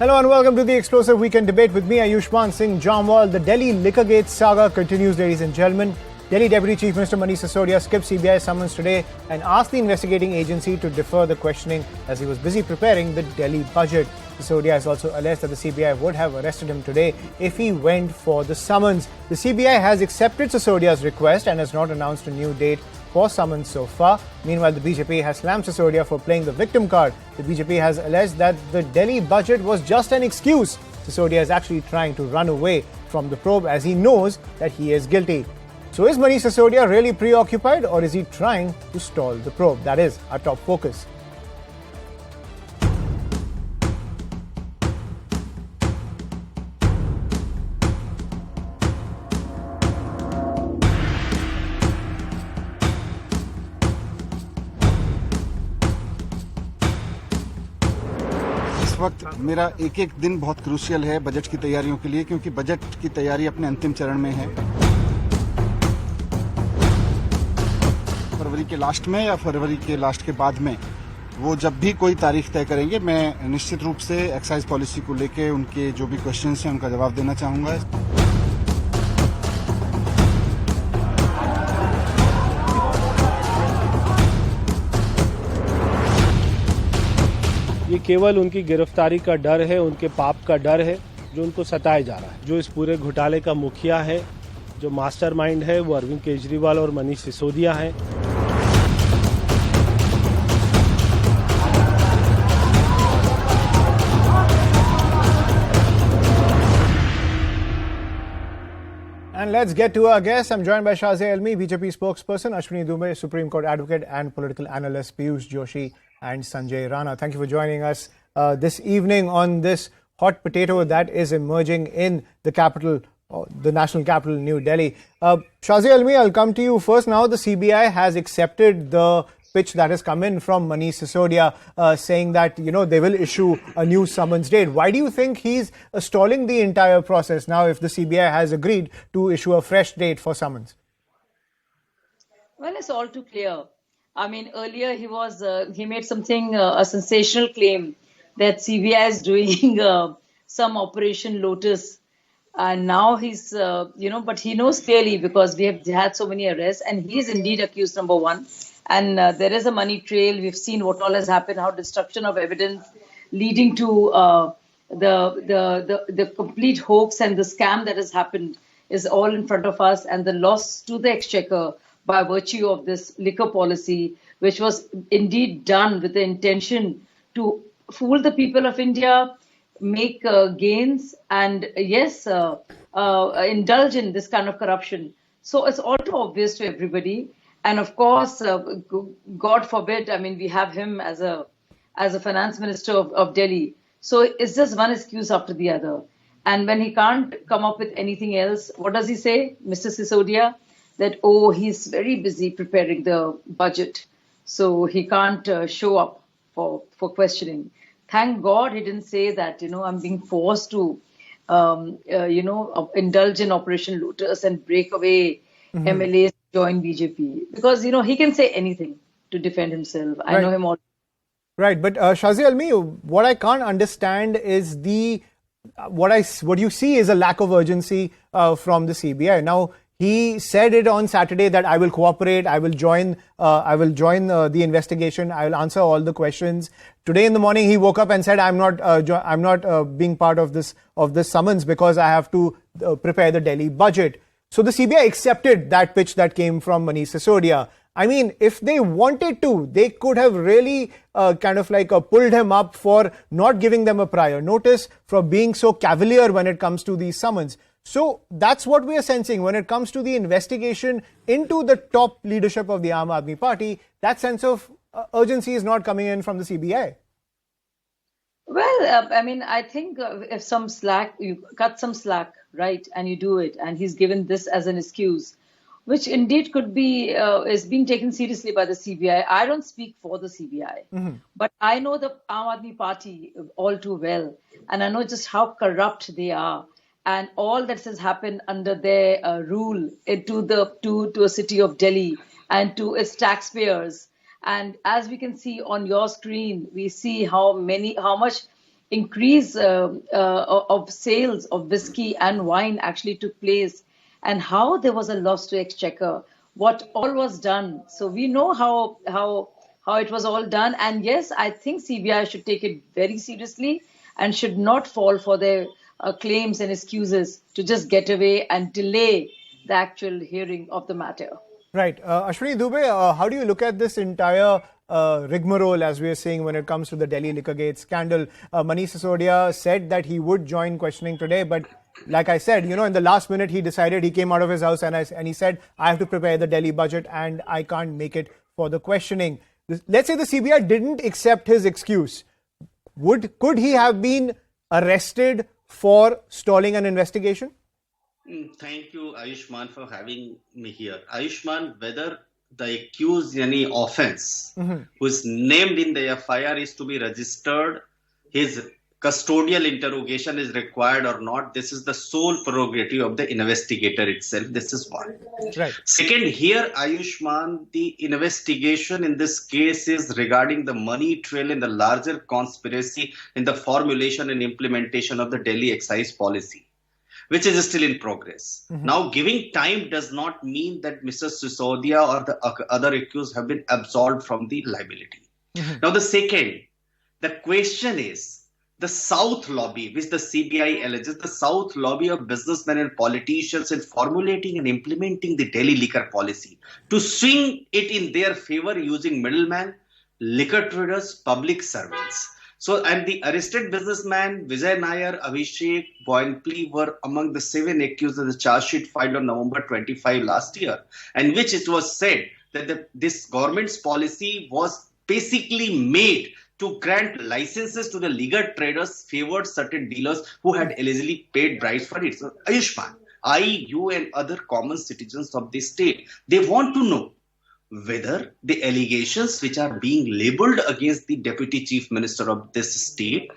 Hello and welcome to the explosive weekend debate with me, Ayushman Singh Jamwal. The Delhi Liquorgate saga continues, ladies and gentlemen. Delhi Deputy Chief Minister Manish Sisodia skipped CBI summons today and asked the investigating agency to defer the questioning as he was busy preparing the Delhi budget. Sisodia has also alleged that the CBI would have arrested him today if he went for the summons. The CBI has accepted Sisodia's request and has not announced a new date for summons so far. Meanwhile, the BJP has slammed Sisodia for playing the victim card. The BJP has alleged that the Delhi budget was just an excuse. Sisodia is actually trying to run away from the probe as he knows that he is guilty. So is Manish Sisodia really preoccupied, or is he trying to stall the probe? That is our top focus. इस वक्त मेरा एक एक दिन बहुत crucial है budget की तैयारियों के लिए, क्योंकि बजट की तैयारी अपने अंतिम चरण में है। फरवरी के लास्ट में या फरवरी के लास्ट के बाद में वो जब भी कोई तारीख तय करेंगे, मैं निश्चित रूप से एक्साइज पॉलिसी को लेके उनके जो भी क्वेश्चंस हैं उनका जवाब देना चाहूंगा। ये केवल उनकी गिरफ्तारी का डर है, उनके पाप का डर है जो उनको सताया जा रहा है। जो इस पूरे घोटाले का मुखिया है, जो मास्टरमाइंड है, वो अरविंद केजरीवाल और मनीष सिसोदिया है। And let's get to our guests. I'm joined by Shazia Elmi, BJP spokesperson, Ashwini Dubey, Supreme Court advocate, and political analyst Piyush Joshi and Sanjay Rana. Thank you for joining us this evening on this hot potato that is emerging in the capital, the national capital, New Delhi. Shazia Elmi, I'll come to you first. Now the CBI has accepted the pitch that has come in from Manish Sisodia, saying that, they will issue a new summons date. Why do you think he's stalling the entire process now if the CBI has agreed to issue a fresh date for summons? Well, it's all too clear. I mean, earlier he made something, a sensational claim that CBI is doing some Operation Lotus. And now he's, but he knows clearly because we have had so many arrests, and he is indeed accused, number one. And there is a money trail. We've seen what all has happened, how destruction of evidence leading to the complete hoax and the scam that has happened is all in front of us, and the loss to the exchequer by virtue of this liquor policy, which was indeed done with the intention to fool the people of India, make gains, and yes, indulge in this kind of corruption. So it's all too obvious to everybody. And of course, God forbid, I mean, we have him as a finance minister of Delhi. So it's just one excuse after the other. And when he can't come up with anything else, what does he say, Mr. Sisodia? That, he's very busy preparing the budget, so he can't show up for questioning. Thank God he didn't say that, I'm being forced to, indulge in Operation Lotus and break away MLAs join BJP. Because, he can say anything to defend himself. I know him all. Right, but Shazia Elmi, what I can't understand is what you see is a lack of urgency from the CBI. Now, he said it on Saturday that I will cooperate, I will join the investigation, I will answer all the questions. Today in the morning, he woke up and said, I'm not being part of this summons because I have to prepare the Delhi budget. So the CBI accepted that pitch that came from Manish Sisodia. I mean, if they wanted to, they could have really pulled him up for not giving them a prior notice, for being so cavalier when it comes to these summons. So that's what we are sensing when it comes to the investigation into the top leadership of the Aam Aadmi Party. That sense of urgency is not coming in from the CBI. Well, I think if some slack, you cut some slack, right, and you do it, and he's given this as an excuse, which indeed could be, is being taken seriously by the CBI. I don't speak for the CBI, but I know the Aam Aadmi Party all too well, and I know just how corrupt they are. And all that has happened under their rule to a city of Delhi and to its taxpayers. And as we can see on your screen, we see how much increase of sales of whiskey and wine actually took place, and how there was a loss to exchequer, what all was done. So we know how it was all done. And yes, I think CBI should take it very seriously and should not fall for their claims and excuses to just get away and delay the actual hearing of the matter. Right. Ashwini Dubey, how do you look at this entire rigmarole, as we are seeing, when it comes to the Delhi Liquorgate scandal? Manish Sisodia said that he would join questioning today, but like I said, in the last minute, he decided, he came out of his house and he said, I have to prepare the Delhi budget and I can't make it for the questioning. Let's say the CBI didn't accept his excuse. Could he have been arrested for stalling an investigation? Thank you, Ayushman, for having me here. Ayushman, whether the accused any offense who is named in the FIR is to be registered, his custodial interrogation is required or not, this is the sole prerogative of the investigator itself. This is one. Right. Second, here, Ayushman, the investigation in this case is regarding the money trail in the larger conspiracy in the formulation and implementation of the Delhi Excise policy, which is still in progress. Now, giving time does not mean that Mr. Sisodia or the other accused have been absolved from the liability. Now, the second, the question is, the South lobby, which the CBI alleges, the South lobby of businessmen and politicians in formulating and implementing the Delhi liquor policy to swing it in their favor using middlemen, liquor traders, public servants. So, and the arrested businessman Vijay Nair, Abhishek, Boinpley were among the 7 accused in the charge sheet filed on November 25 last year, and which it was said that this government's policy was basically made to grant licenses to the legal traders favored certain dealers who had allegedly paid bribes for it. So, Ayushman, you and other common citizens of this state, they want to know whether the allegations which are being labeled against the deputy chief minister of this state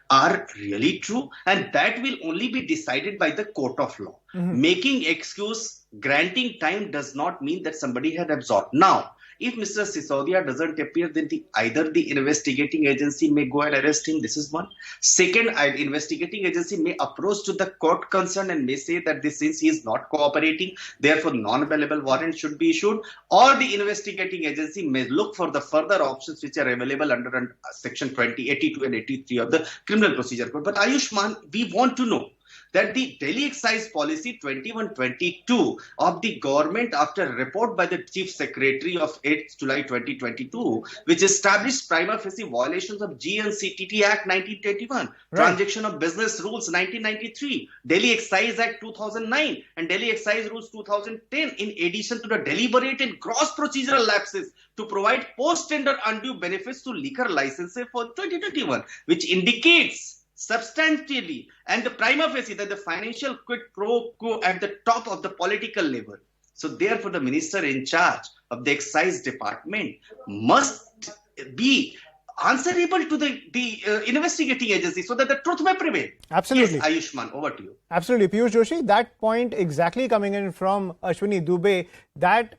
are really true, and that will only be decided by the court of law. Making excuse, granting time does not mean that somebody had absorbed. Now, if Mr. Sisodia doesn't appear, then either the investigating agency may go and arrest him. This is one. Second, investigating agency may approach to the court concerned and may say that since he is not cooperating, therefore non-available warrant should be issued. Or the investigating agency may look for the further options which are available under section 82 and 83 of the Criminal Procedure Code. But Ayushman, we want to know that the Delhi Excise Policy 2122 of the government, after a report by the Chief Secretary of 8th July 2022, which established prima facie violations of GNCTT Act 1921, Transaction of Business Rules 1993, Delhi Excise Act 2009, and Delhi Excise Rules 2010, in addition to the deliberate and gross procedural lapses to provide post-tender undue benefits to liquor licenses for 2021, which indicates substantially and the prima facie that the financial quid pro quo at the top of the political level. So therefore, the minister in charge of the excise department must be answerable to the investigating agency so that the truth may prevail. Absolutely. Yes, Ayushman, over to you. Absolutely. Piyush Joshi, that point exactly coming in from Ashwini Dubey, that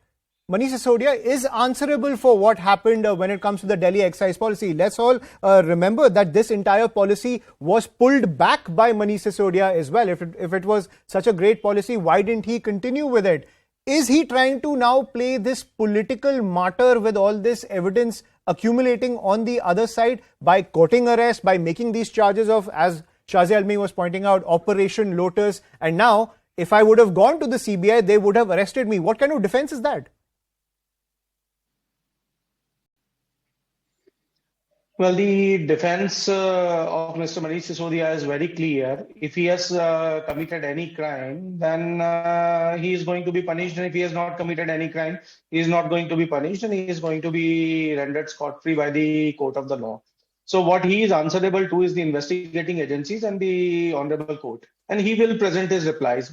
Manish Sisodia is answerable for what happened when it comes to the Delhi excise policy. Let's all remember that this entire policy was pulled back by Manish Sisodia as well. If it was such a great policy, why didn't he continue with it? Is he trying to now play this political martyr with all this evidence accumulating on the other side by courting arrest, by making these charges of, as Shazia Almi was pointing out, Operation Lotus, and now if I would have gone to the CBI, they would have arrested me. What kind of defense is that? Well, the defense of Mr. Manish Sisodia is very clear. If he has committed any crime, then he is going to be punished. And if he has not committed any crime, he is not going to be punished and he is going to be rendered scot-free by the court of the law. So what he is answerable to is the investigating agencies and the honorable court. And he will present his replies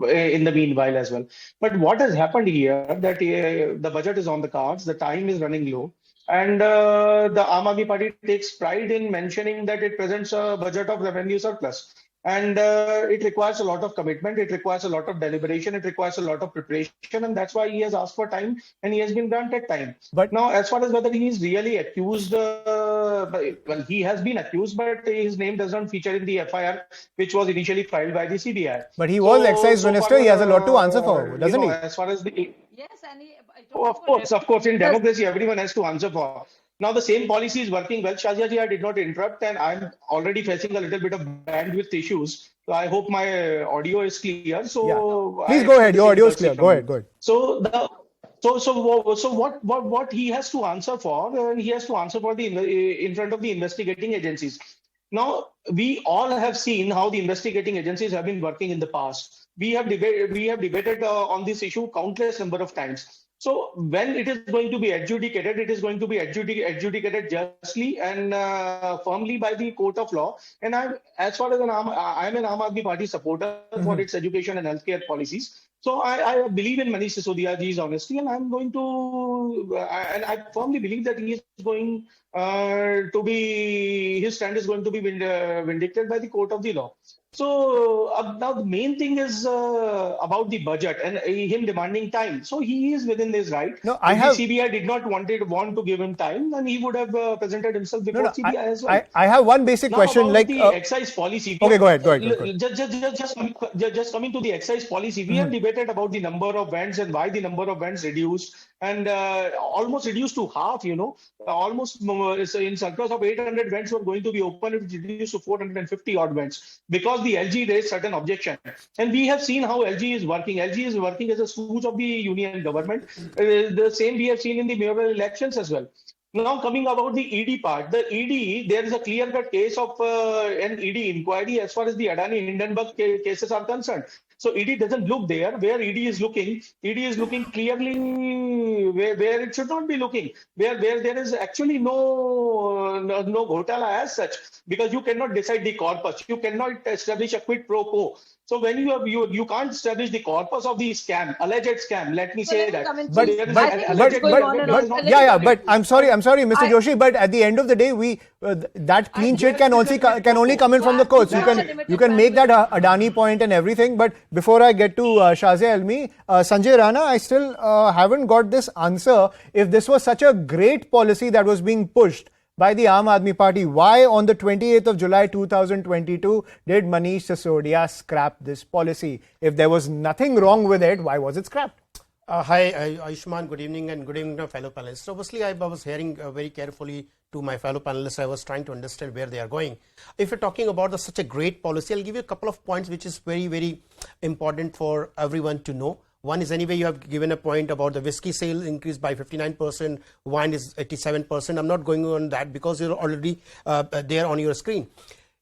in the meanwhile as well. But what has happened here, that the budget is on the cards, the time is running low. And the Aam Aadmi Party takes pride in mentioning that it presents a budget of revenue surplus. And it requires a lot of commitment, it requires a lot of deliberation, it requires a lot of preparation, and that's why he has asked for time and he has been granted time. But now, as far as whether he is really accused, well, he has been accused, but his name does not feature in the FIR, which was initially filed by the CBI. But he was excise minister. He has a lot to answer for, doesn't he? As far as the Yes, and of course, in democracy, everyone has to answer for. Now, the same policy is working well. Shazia ji, I did not interrupt, and I'm already facing a little bit of bandwidth issues. So I hope my audio is clear. So yeah. Please go ahead. Your audio is clear. Go ahead. So what he has to answer for? He has to answer for in front of the investigating agencies. Now, we all have seen how the investigating agencies have been working in the past. We have debated on this issue countless number of times. So when it is going to be adjudicated, it is going to be adjudicated justly and firmly by the court of law. And as far as I'm an Aam Aadmi Party supporter for its education and healthcare policies. So I believe in Manish Sisodia ji's honesty, and I'm going to, and I firmly believe that he is going his stand is going to be vindicated by the court of the law. So now the main thing is about the budget and him demanding time. So he is within his right. No, if the CBI did not want to give him time, then he would have presented himself before CBI as well. I have one basic question. Like the excise policy. Okay, go ahead. Just coming to the excise policy, we have debated about the number of vans and why the number of vans reduced, and almost reduced to half. Almost in surplus of 800 vans were going to be open, it reduced to 450 odd vans because the LG raised certain objection. And we have seen how LG is working. LG is working as a stooge of the union government. The same we have seen in the mayoral elections as well. Now, coming about the ED part, the ED, there is a clear-cut case of an ED inquiry as far as the Adani Hindenburg cases are concerned. So ED doesn't look there. Where ED is looking clearly where it should not be looking. Where there is actually no ghotala as such, because you cannot decide the corpus. You cannot establish a quid pro quo. So when you can't establish the corpus of the scam, alleged scam, let me say that. But I'm sorry, Mr. Joshi, but at the end of the day, that clean sheet can only come in from the courts. You can make that Adani point and everything, but before I get to Shazia Almi, Sanjay Rana, I still haven't got this answer. If this was such a great policy that was being pushed by the Aam Aadmi Party, why on the 28th of July 2022 did Manish Sisodia scrap this policy? If there was nothing wrong with it, why was it scrapped? Hi, Ayushman, good evening, and good evening to fellow panelists. So obviously, I was hearing very carefully to my fellow panelists. I was trying to understand where they are going. If you're talking about such a great policy, I'll give you a couple of points which is very, very important for everyone to know. One is, anyway, you have given a point about the whiskey sale increased by 59%, wine is 87%. I'm not going on that because you're already there on your screen.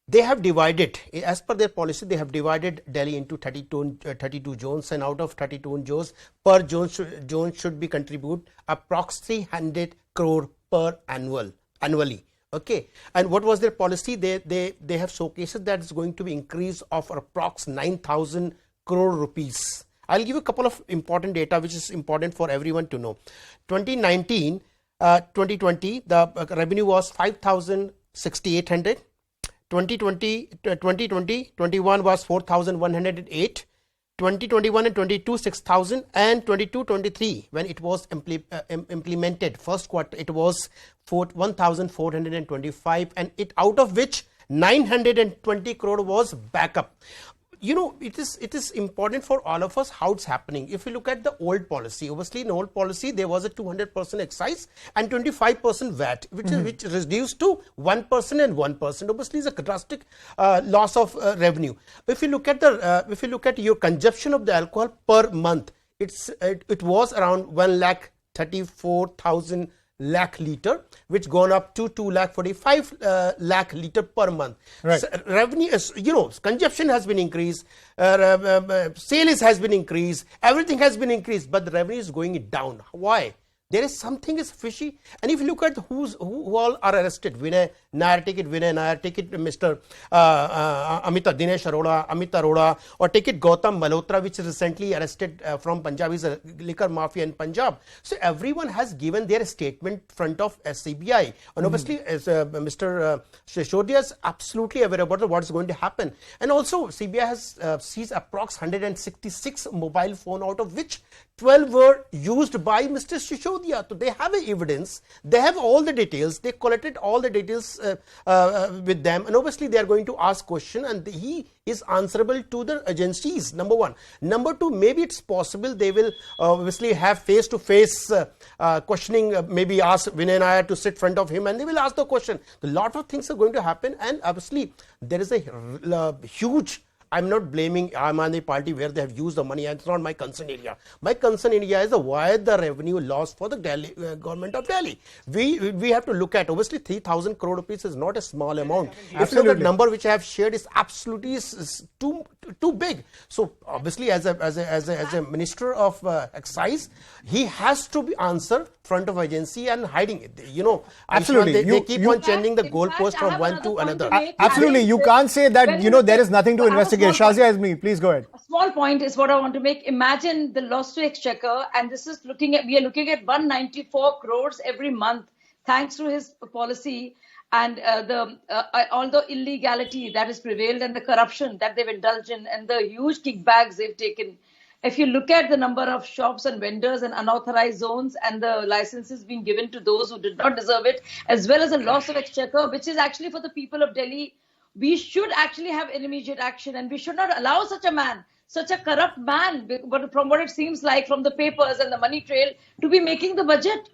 They have divided, as per their policy, they have divided Delhi into 32 zones, and out of 32 zones, per zone should be contribute approx 300 crore per annually. Okay, and what was their policy? They have showcased that it's going to be increase of approx 9,000 crore rupees. I'll give you a couple of important data which is important for everyone to know. 2019, 2020, the revenue was 5,600. 2021 was 4,108. 2021 and 22, 6,000, and 22-23 when it was implemented first quarter, it was 1,425, and it out of which 920 crore was backup. It is important for all of us how it's happening. If you look at the old policy, obviously in old policy there was a 200% excise and 25% VAT, which is reduced to 1% and 1%. Obviously, is a drastic loss of revenue. If you look at your consumption of the alcohol per month, it was around 1,34,000 lakh liter, which gone up to 2,45,000 lakh liter per month. Right. So revenue is, consumption has been increased, sales has been increased, everything has been increased, but the revenue is going down. Why? there is something is fishy. And if you look at who all are arrested, Vinay Nair, take it Mr. Dinesh Arora, Amit Arora, or take it Gautam Malhotra, which is recently arrested from Punjab, is a liquor mafia in Punjab. So everyone has given their statement front of CBI. And obviously, as Mr. Sisodia is absolutely aware about what is going to happen. And also, CBI has seized approx 166 mobile phone, out of which 12 were used by Mr. Sisodia. So they have evidence, they have all the details, they collected all the details with them, and obviously they are going to ask question, and he is answerable to the agencies, number one. Number two, maybe it's possible they will obviously have face-to-face questioning, maybe ask Vinay Nair to sit front of him and they will ask the question. A lot of things are going to happen, and obviously there is a huge, I'm not blaming Aam Aadmi Party where they have used the money, and it's not my concern area. My concern area is why the revenue loss for the Delhi, government of Delhi. We have to look at, obviously 3,000 crore rupees is not a small amount. If you look at number which I have shared is absolutely is too big. So obviously as a minister of excise, he has to be answer front of agency and hiding it. You know, absolutely. They keep on changing the goalpost from one to another. Absolutely, you can't say that there is nothing to investigate. Shazia Azmi, please go ahead. A small point is what I want to make. Imagine the loss to exchequer, and this is we are looking at 194 crores every month, thanks to his policy and all the illegality that has prevailed and the corruption that they've indulged in and the huge kickbacks they've taken. If you look at the number of shops and vendors and unauthorized zones and the licenses being given to those who did not deserve it, as well as the loss of exchequer, which is actually for the people of Delhi, we should actually have an immediate action, and we should not allow such a man, such a corrupt man, but from what it seems like from the papers and the money trail, to be making the budget.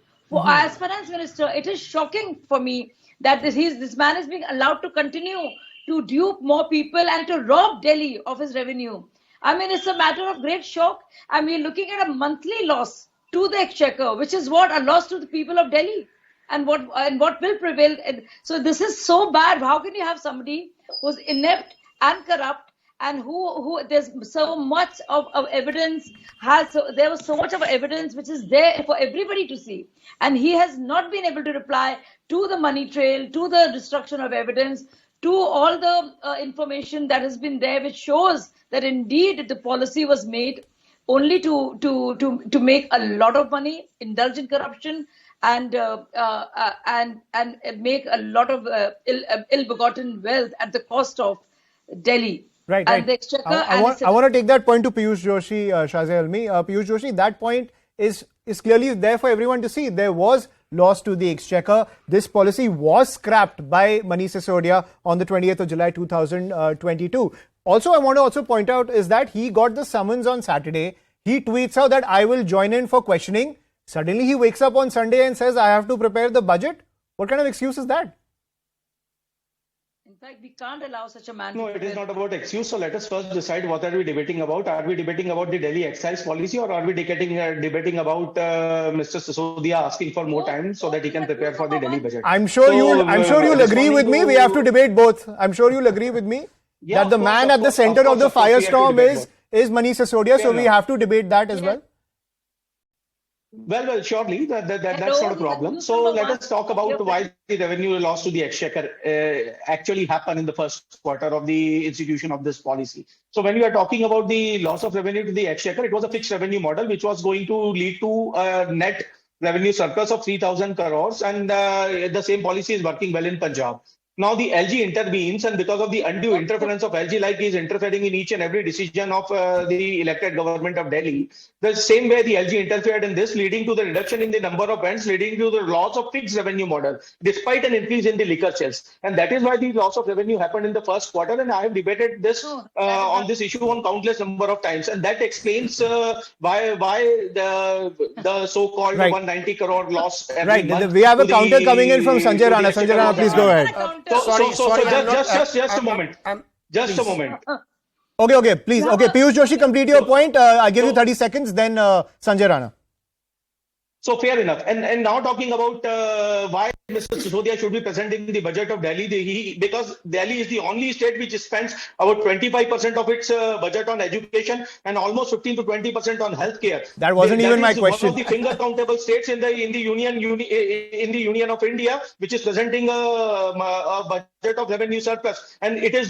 As finance minister, it is shocking for me that this man is being allowed to continue to dupe more people and to rob Delhi of his revenue. I mean, it's a matter of great shock. I mean, looking at a monthly loss to the exchequer, which is what a loss to the people of Delhi. And what will prevail. So this is so bad. How can you have somebody who's inept and corrupt, and who there's so much of evidence there was so much of evidence which is there for everybody to see, and he has not been able to reply to the money trail, to the destruction of evidence, to all the information that has been there, which shows that indeed the policy was made only to make a lot of money, indulge in corruption, and make a lot of ill-begotten wealth at the cost of Delhi. Right. And the exchequer. I want to take that point to Piyush Joshi, Shazia Almi. Piyush Joshi, that point is clearly there for everyone to see. There was loss to the exchequer. This policy was scrapped by Manish Sisodia on the 20th of July 2022. Also, I want to also point out is that he got the summons on Saturday. He tweets out that I will join in for questioning. Suddenly he wakes up on Sunday and says, I have to prepare the budget. What kind of excuse is that? In fact, we can't allow such a man. No, it is not about excuse. So let us first decide what are we debating about. Are we debating about the Delhi excise policy, or are we debating about Mr. Sisodia asking for more time so that he can prepare for the Delhi budget? I'm sure you'll agree with me. We have to debate both. I'm sure you'll agree with me that the man at the center of the firestorm is Manish Sisodia. So we have to debate that as well. Well, surely that's not a problem. So let us talk about why the revenue loss to the exchequer actually happened in the first quarter of the institution of this policy. So when we are talking about the loss of revenue to the exchequer, it was a fixed revenue model which was going to lead to a net revenue surplus of 3,000 crores, and the same policy is working well in Punjab. Now the LG intervenes, and because of the undue interference of LG, like he is interfering in each and every decision of the elected government of Delhi, the same way the LG interfered in this, leading to the reduction in the number of vents, leading to the loss of fixed revenue model, despite an increase in the liquor sales. And that is why the loss of revenue happened in the first quarter. And I have debated this on this issue on countless number of times. And that explains why the so-called 190 crore loss. Right. We have a counter coming in from Sanjay Rana. Sanjay Rana, please go ahead. Just a moment. Just a moment. Okay, please. Okay, Piyush Joshi, complete your point. I give you 30 seconds, then Sanjay Rana. So fair enough. And now talking about why Mr. Sisodia should be presenting the budget of Delhi because Delhi is the only state which spends about 25% of its budget on education and almost 15 to 20% on healthcare. That wasn't even my question. One of the finger countable states in the Union of India, which is presenting a budget of revenue surplus, and it is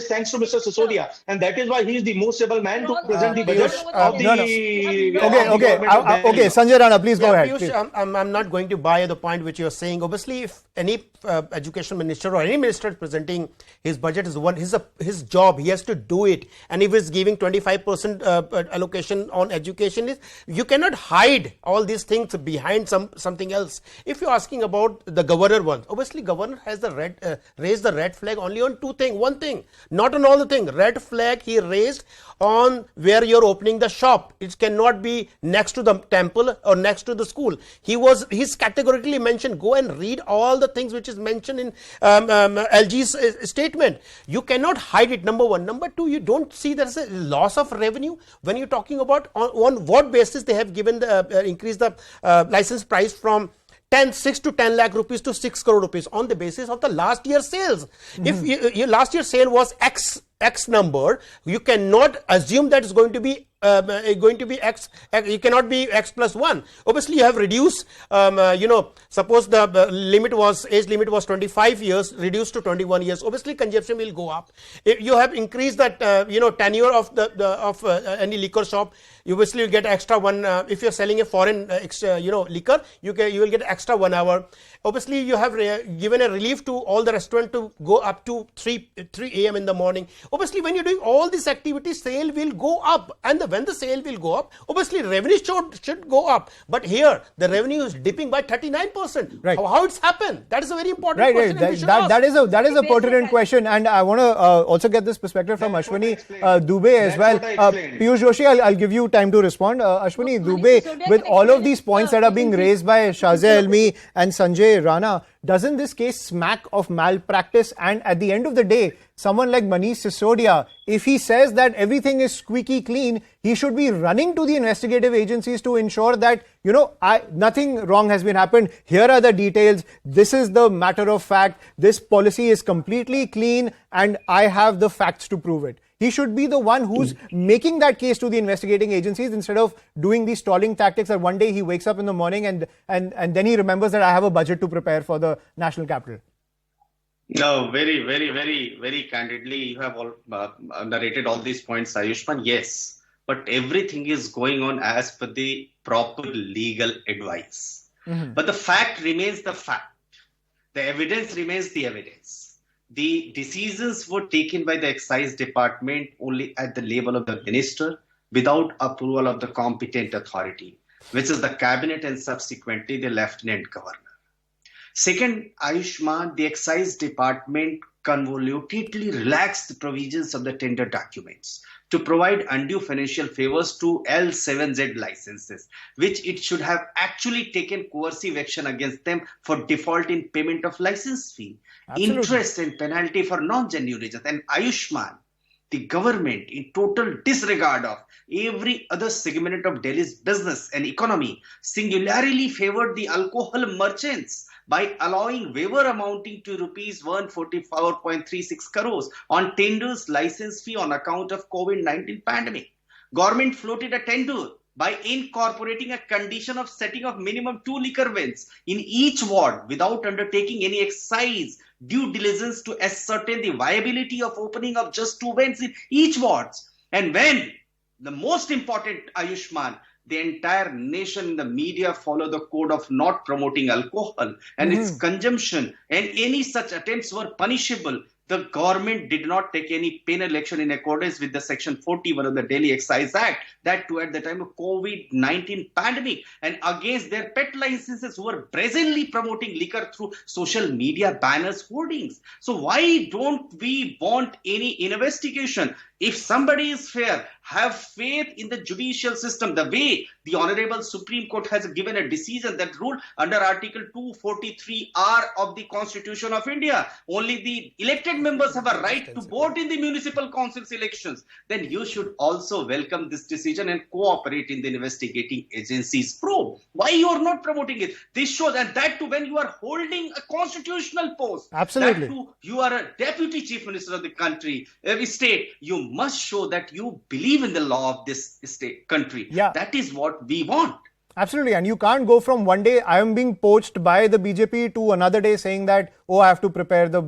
thanks to Mr. Sisodia, and that is why he is the most able man to present the budget of the. Okay, Sanjay Rana, please go ahead. Piyush, I'm not going to buy the point which you are saying. Obviously, if any education minister or any minister is presenting his budget is his job, he has to do it, and if he's giving 25% allocation on education, you cannot hide all these things behind something else. If you're asking about the governor one, obviously governor has raised the red flag only on one thing, not on all the thing. Red flag he raised on where you're opening the shop. It cannot be next to the temple or next to the school. He's categorically mentioned, go and read all the things which is mentioned in LG's statement. You cannot hide it, number one. Number two, you don't see there's a loss of revenue when you're talking about on what basis they have given increased the license price from 6 to 10 lakh rupees to 6 crore rupees on the basis of the last year's sales. If your last year's sale was X number, you cannot assume that it's going to be X. You cannot be X plus 1. Obviously, you have reduced. Suppose the age limit was 25 years, reduced to 21 years. Obviously, consumption will go up. If you have increased that tenure of any liquor shop, you obviously will get extra one. If you're selling a foreign liquor, you will get extra 1 hour. Obviously, you have given a relief to all the restaurant to go up to 3 a.m. in the morning. Obviously, when you're doing all these activities, sale will go up, and when the sale will go up, obviously revenue should go up. But here, the revenue is dipping by 39%. Right. How it's happened? That is a very important question. That is a pertinent question, and I want to also get this perspective from Ashwini Dubey as well. Piyush Joshi, I'll give you time to respond. Ashwini Dubey, with all of these points that are being raised by Shazia Almi and Sanjay Rana, doesn't this case smack of malpractice? And at the end of the day, someone like Manish Sisodia, if he says that everything is squeaky clean, he should be running to the investigative agencies to ensure that, nothing wrong has been happened. Here are the details. This is the matter of fact. This policy is completely clean and I have the facts to prove it. He should be the one who's making that case to the investigating agencies instead of doing these stalling tactics that one day he wakes up in the morning and then he remembers that I have a budget to prepare for the national capital. No, very, very, very, very candidly, you have all narrated all these points, Ayushman. Yes, but everything is going on as per the proper legal advice. But the fact remains the fact. The evidence remains the evidence. The decisions were taken by the excise department only at the level of the minister without approval of the competent authority, which is the cabinet and subsequently the lieutenant governor. Second, Ayushman, the excise department convolutedly relaxed the provisions of the tender documents to provide undue financial favors to L7Z licenses, which it should have actually taken coercive action against them for default in payment of license fee, interest and penalty for non-genuine reasons. And Ayushman, the government, in total disregard of every other segment of Delhi's business and economy, singularly favored the alcohol merchants by allowing waiver amounting to rupees 144.36 crores on tenders license fee on account of COVID-19 pandemic. Government floated a tender by incorporating a condition of setting of minimum 2 liquor vents in each ward without undertaking any excise due diligence to ascertain the viability of opening of just 2 vents in each wards. And when the most important, Ayushman, the entire nation in the media follow the code of not promoting alcohol and its consumption, and any such attempts were punishable, the government did not take any penal action in accordance with the section 41 of the Delhi Excise Act, that too at the time of COVID-19 pandemic, and against their pet licenses who were brazenly promoting liquor through social media banners, hoardings. So why don't we want any investigation? If somebody is fair, have faith in the judicial system, the way the Honorable Supreme Court has given a decision that rule under Article 243R of the Constitution of India. Only the elected members have a right to vote in the municipal council's elections. Then you should also welcome this decision and cooperate in the investigating agency's probe. Why you are not promoting it? This shows, and that too when you are holding a constitutional post. Absolutely. That too, you are a deputy chief minister of the country, every state. You must show that you believe in the law of this state country. Yeah. That is what we want. Absolutely. And you can't go from one day I am being poached by the BJP to another day saying that, oh, I have to prepare the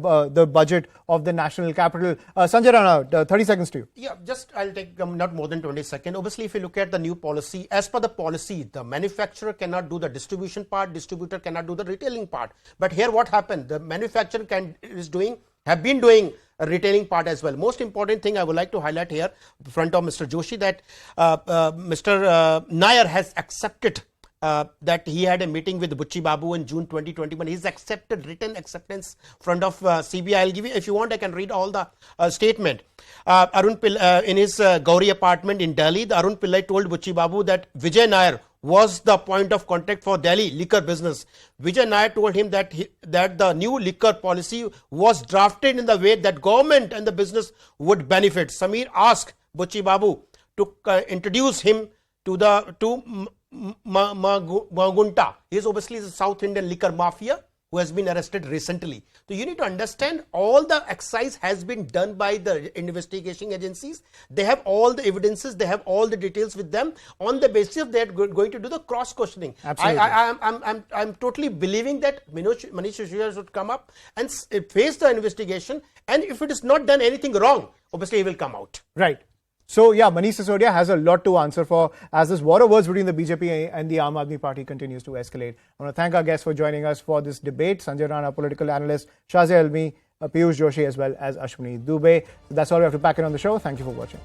budget of the national capital. Sanjay Rana, 30 seconds to you. Yeah, just I'll take not more than 20 seconds. Obviously, if you look at the new policy, as per the policy, the manufacturer cannot do the distribution part, distributor cannot do the retailing part. But here what happened? The manufacturer have been doing a retailing part as well. Most important thing I would like to highlight here in front of Mr. Joshi that Mr. Nair has accepted that he had a meeting with Buchi Babu in June 2021. He's accepted written acceptance in front of CBI. I'll give you, if you want, I can read all the statement. Arun Pillai, in his Gauri apartment in Delhi, the Arun Pillai told Buchi Babu that Vijay Nair was the point of contact for Delhi liquor business. Vijay Nair told him that the new liquor policy was drafted in the way that government and the business would benefit. Sameer asked Buchi Babu to introduce him to Magunta. He is obviously the South Indian liquor mafia who has been arrested recently. So you need to understand all the excise has been done by the investigation agencies. They have all the evidences, they have all the details with them. On the basis they are going to do the cross questioning. Absolutely. I'm totally believing that Manish Sisodia should come up and face the investigation, and if it is not done anything wrong, obviously he will come out. Right. So, yeah, Manish Sisodia has a lot to answer for as this war of words between the BJP and the Aam Aadmi Party continues to escalate. I want to thank our guests for joining us for this debate. Sanjay Rana, political analyst, Shazia Almi, Piyush Joshi, as well as Ashwini Dubey. So that's all we have to pack in on the show. Thank you for watching.